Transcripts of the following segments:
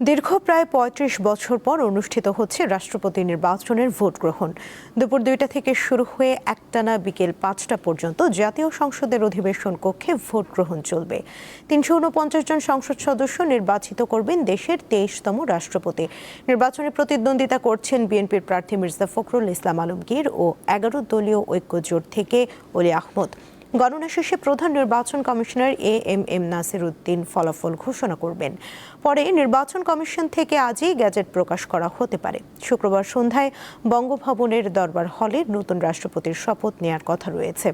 দীর্ঘ প্রায় ৩৫ বছর পর অনুষ্ঠিত হচ্ছে রাষ্ট্রপতি নির্বাচনের ভোট গ্রহণ। দুপুর ২টা থেকে শুরু হয়ে একটানা বিকেল ৫টা পর্যন্ত জাতীয় সংসদের অধিবেশন কক্ষে ভোট গ্রহণ চলবে। ৩৪৯ জন সংসদ সদস্য নির্বাচিত করবেন দেশের ২৩তম রাষ্ট্রপতি। নির্বাচনে প্রতিদ্বন্দ্বিতা করছেন বিএনপির প্রার্থী মির্জা ফখরুল ইসলাম আলমগীর ও ১১ দলীয় ঐক্যজোট থেকে অলি আহমদ। গণনা শেষে প্রধান নির্বাচন কমিশনার এএমএম নাসির উদ্দিন ফলাফল ঘোষণা করবেন। পরে নির্বাচন কমিশন থেকে আজই গ্যাজেট প্রকাশ করা হতে পারে। শুক্রবার সন্ধ্যায় বঙ্গভবনের দরবার হলে নতুন রাষ্ট্রপতির শপথ নেওয়ার কথা রয়েছে।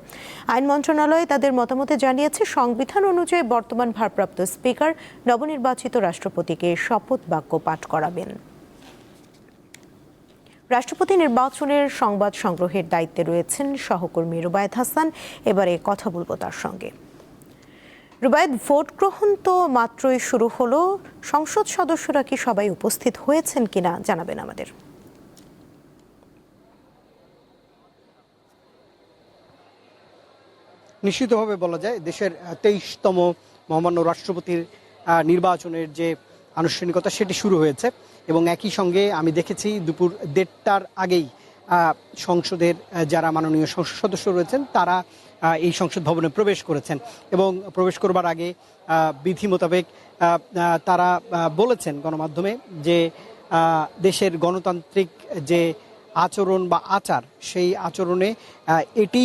আইন মন্ত্রণালয় তাদের মতামতে জানিয়েছে, সংবিধান অনুযায়ী বর্তমান ভারপ্রাপ্ত স্পিকার নবনির্বাচিত রাষ্ট্রপতিকে শপথ বাক্য পাঠ করাবেন। রাষ্ট্রপতি নির্বাচনের সংবাদ সংগ্রহের দায়িত্বে রয়েছেন সহকর্মী রুবায়েত হাসান। এবারে কথা বলবো তার সঙ্গে। রুবায়েত, ভোট গ্রহণ তো মাত্রই শুরু হলো, সংসদ সদস্যরা কি সবাই উপস্থিত হয়েছেন কিনা জানাবেন আমাদের। নিশ্চিতভাবে বলা যায় দেশের ২৩তম মহামান্য রাষ্ট্রপতির নির্বাচনের যে আনুষ্ঠানিকতা সেটি শুরু হয়েছে এবং একই সঙ্গে আমি দেখেছি দুপুর ১:৩০টার আগেই সংসদের যারা মাননীয় সংসদ সদস্য রয়েছেন তারা এই সংসদ ভবনে প্রবেশ করেছেন এবং প্রবেশ করবার আগে বিধি মোতাবেক তারা বলেছেন গণমাধ্যমে যে দেশের গণতান্ত্রিক যে আচরণ বা আচার, সেই আচরণে এটি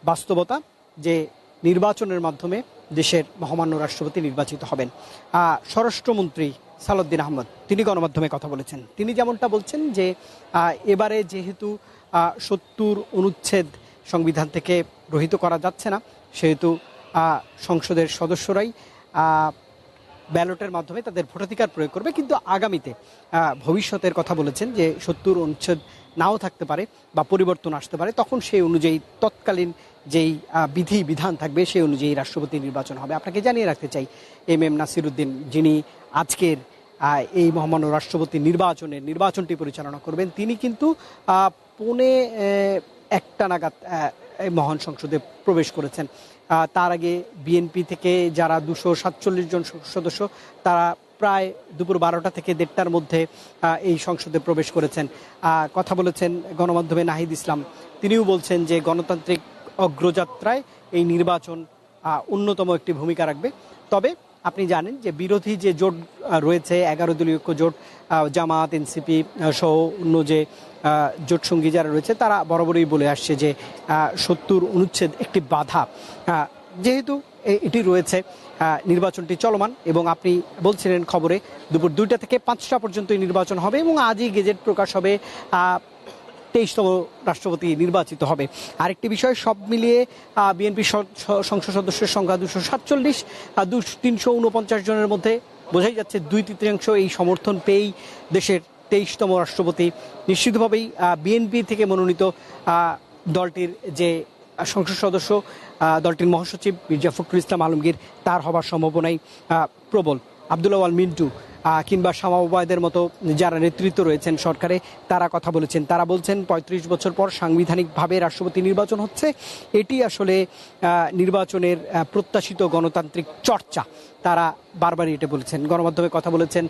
বাস্তবতা যে নির্বাচনের মাধ্যমে দেশের মহামান্য রাষ্ট্রপতি নির্বাচিত হবেন। স্বরাষ্ট্রমন্ত্রী সালাউদ্দিন আহমদ তিনি গণমাধ্যমে কথা বলেছেন। তিনি যেমনটা বলছেন যে এবারে যেহেতু ৭০ অনুচ্ছেদ সংবিধান থেকে রহিত করা যাচ্ছে না, সেহেতু সংসদের সদস্যরাই ব্যালটের মাধ্যমে তাদের ভোটাধিকার প্রয়োগ করবে। কিন্তু আগামীতে ভবিষ্যতের কথা বলেছেন যে ৭০ অনুচ্ছেদ নাও থাকতে পারে বা পরিবর্তন আসতে পারে, তখন সেই অনুযায়ী তৎকালীন যেই বিধি বিধান থাকবে সেই অনুযায়ী রাষ্ট্রপতি নির্বাচন হবে। আপনাকে জানিয়ে রাখতে চাই, এম নাসির উদ্দিন যিনি আজকের এই মহামান্য রাষ্ট্রপতি নির্বাচনটি পরিচালনা করবেন, তিনি কিন্তু ১:১ নাগাদ মহান সংসদে প্রবেশ করেছেন। তার আগে বিএনপি থেকে যারা ২৪৭ জন সদস্য তারা প্রায় দুপুর ১২টা থেকে ১:৩০টার মধ্যে এই সংসদে প্রবেশ করেছেন। কথা বলেছেন গণমাধ্যমে নাহিদ ইসলাম, তিনিও বলছেন যে গণতান্ত্রিক অগ্রযাত্রায় এই নির্বাচন অন্যতম একটি ভূমিকা রাখবে। তবে আপনি জানেন যে বিরোধী যে জোট রয়েছে ১১ দলীয় ঐক্য জোট, জামাত, এনসিপি সহ অন্য যে জোটসঙ্গী যারা রয়েছে তারা বরাবরই বলে আসছে যে ৭০ অনুচ্ছেদ একটি বাধা। যেহেতু এটি রয়েছে, নির্বাচনটি চলমান এবং আপনি বলছিলেন খবরে দুপুর ২টা থেকে ৫টা পর্যন্ত এই নির্বাচন হবে এবং আজই গেজেট প্রকাশ হবে, ২৩তম রাষ্ট্রপতি নির্বাচিত হবে। আরেকটি বিষয়, সব মিলিয়ে বিএনপি সংসদ সদস্যের সংখ্যা ২৪৭, ৩৪৯ জনের মধ্যে বোঝাই যাচ্ছে ২/৩ এই সমর্থন পেয়েই দেশের ২৩তম রাষ্ট্রপতি নিশ্চিতভাবেই বিএনপি থেকে মনোনীত দলটির যে সংসদ সদস্য, দলটির মহাসচিব মির্জা ফখরুল ইসলাম আলমগীর, তার হবার সম্ভাবনাই প্রবল। আব্দুল্লাহ আল মিন্টু কিংবা শামা ওবায়দের মতো যারা নেতৃত্ব রয়েছেন সরকারে, তারা কথা বলেছেন। তারা বলছেন ৩৫ বছর পর সাংবিধানিকভাবে রাষ্ট্রপতি নির্বাচন হচ্ছে, এটি আসলে নির্বাচনের প্রত্যাশিত গণতান্ত্রিক চর্চা। তারা বারবারই এটা বলেছেন। গণমাধ্যমে কথা বলেছেন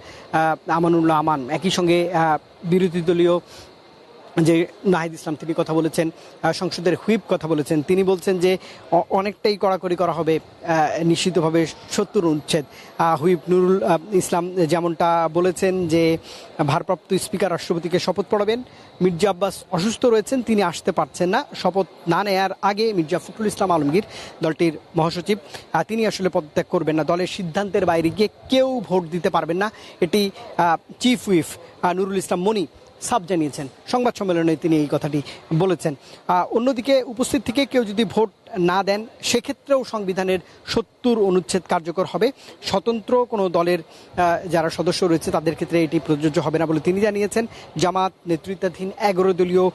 আমানুল্লাহ আমান, একই সঙ্গে বিরোধী দলীয় যে নাহিদ ইসলাম তিনি কথা বলেছেন, সংসদের হুইপ কথা বলেছেন। তিনি বলছেন যে অনেকটাই কড়াকড়ি করা হবে নিশ্চিতভাবে ৭০ অনুচ্ছেদ। হুইপ নুরুল ইসলাম যেমনটা বলেছেন যে ভারপ্রাপ্ত স্পিকার রাষ্ট্রপতিকে শপথ পড়াবেন। মির্জা আব্বাস অসুস্থ রয়েছেন, তিনি আসতে পারছেন না। শপথ না নেয়ার আগে মির্জা ফখরুল ইসলাম আলমগীর, দলটির মহাসচিব, তিনি আসলে পদত্যাগ করবেন না। দলের সিদ্ধান্তের বাইরে গিয়ে কেউ ভোট দিতে পারবেন না, এটি চিফ হুইপ নুরুল ইসলাম মনি সাব জানিয়েছেন। সংবাদ সম্মেলনে তিনি এই কথাটি বলেছেন। অন্যদিকে উপস্থিত থেকে কেউ যদি ভোট না দেন, সেক্ষেত্রেও সংবিধানের ৭০ অনুচ্ছেদ কার্যকর হবে। স্বতন্ত্র কোনো দলের যারা সদস্য রয়েছে তাদের ক্ষেত্রে এটি প্রযোজ্য হবে না বলে তিনি জানিয়েছেন। জামাত নেতৃত্বাধীন ১১ দলীয়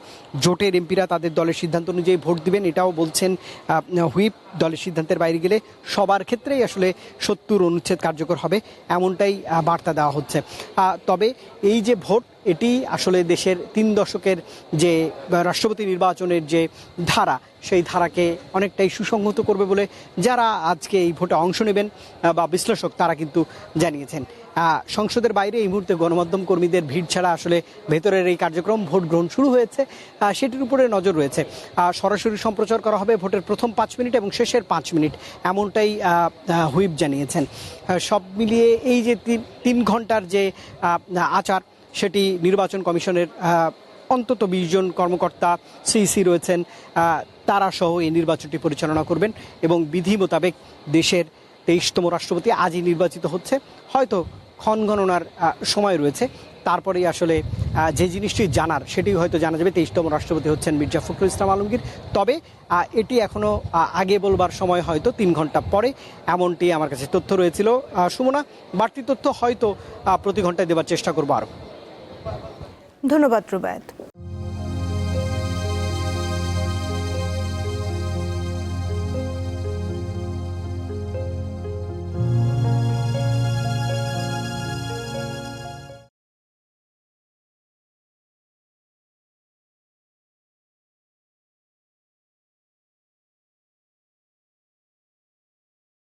জোটের এমপিরা তাদের দলের সিদ্ধান্ত অনুযায়ী ভোট দিবেন, এটাও বলছেন হুইপ। দলের সিদ্ধান্তের বাইরে গেলে সবার ক্ষেত্রেই আসলে ৭০ অনুচ্ছেদ কার্যকর হবে, এমনটাই বার্তা দেওয়া হচ্ছে। তবে এই যে ভোট, এটি আসলে দেশের ৩ দশকের যে রাষ্ট্রপতি নির্বাচনের যে ধারা, সেই ধারাকে অনেকটাই সুসংহত করবে বলে যারা আজকে এই ভোটে অংশ নেবেন বা বিশ্লেষক তারা কিন্তু জানিয়েছেন। সংসদের বাইরে এই মুহূর্তে গণমাধ্যম কর্মীদের ভিড় ছাড়া আসলে ভেতরের এই কার্যক্রম ভোট গ্রহণ শুরু হয়েছে সেটির উপরে নজর রয়েছে। সরাসরি সম্প্রচার করা হবে ভোটের প্রথম 5 মিনিট এবং শেষের 5 মিনিট, এমনটাই হুইপ জানিয়েছেন। সব মিলিয়ে এই যে 3 ঘন্টার যে আচার, সেটি নির্বাচন কমিশনের অন্তত 20 জন কর্মকর্তা সিইসি রয়েছেন, তারা সহ এই নির্বাচনটি পরিচালনা করবেন এবং বিধি মোতাবেক দেশের 23তম রাষ্ট্রপতি আজই নির্বাচিত হচ্ছে। হয়তো ক্ষণ গণনার সময় রয়েছে, তারপরেই আসলে যে জিনিসটি জানার সেটি হয়তো জানা যাবে। 23তম রাষ্ট্রপতি হচ্ছেন মির্জা ফখরুল ইসলাম আলমগীর। তবে এটি এখনও আগে বলবার সময়, হয়তো 3 ঘন্টা পরে, এমনটি আমার কাছে তথ্য রয়েছিল। সুমনা, বাড়তি তথ্য হয়তো প্রতি ঘন্টায় দেওয়ার চেষ্টা করবো আরও। ধন্যবাদ রুবায়েত।